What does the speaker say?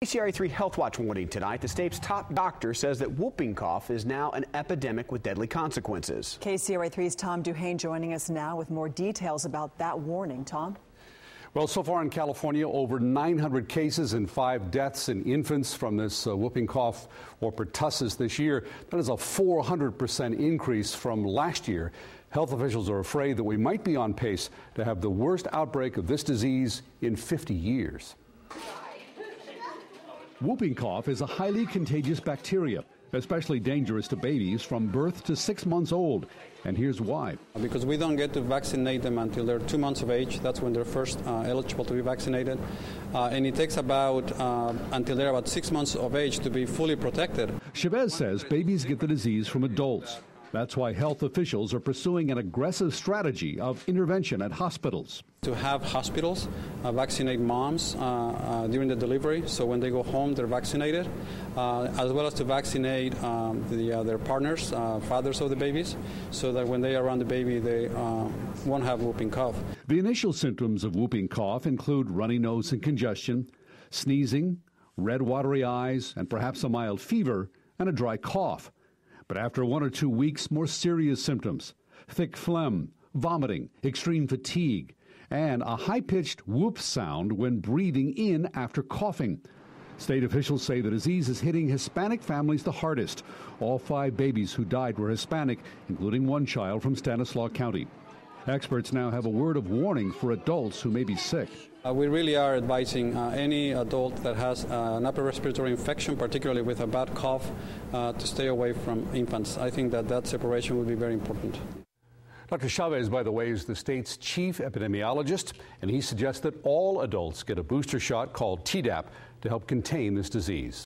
KCRA3 Health Watch warning tonight. The state's top doctor says that whooping cough is now an epidemic with deadly consequences. KCRA3's Tom Duhane joining us now with more details about that warning. Tom? Well, so far in California, over 900 cases and 5 deaths in infants from this whooping cough or pertussis this year. That is a 400% increase from last year. Health officials are afraid that we might be on pace to have the worst outbreak of this disease in 50 years. Whooping cough is a highly contagious bacteria, especially dangerous to babies from birth to 6 months old. And here's why. Because we don't get to vaccinate them until they're 2 months of age. That's when they're first eligible to be vaccinated. And it takes about until they're about 6 months of age to be fully protected. Chavez says babies get the disease from adults. That's why health officials are pursuing an aggressive strategy of intervention at hospitals. To have hospitals vaccinate moms during the delivery, so when they go home they're vaccinated, as well as to vaccinate their partners, fathers of the babies, so that when they are around the baby they won't have whooping cough. The initial symptoms of whooping cough include runny nose and congestion, sneezing, red watery eyes, and perhaps a mild fever and a dry cough. But after 1 or 2 weeks, more serious symptoms: thick phlegm, vomiting, extreme fatigue, and a high-pitched whoop sound when breathing in after coughing. State officials say the disease is hitting Hispanic families the hardest. All 5 babies who died were Hispanic, including 1 child from Stanislaus County. Experts now have a word of warning for adults who may be sick. We really are advising any adult that has an upper respiratory infection, particularly with a bad cough, to stay away from infants. I think that separation would be very important. Dr. Chavez, by the way, is the state's chief epidemiologist, and he suggests that all adults get a booster shot called Tdap to help contain this disease.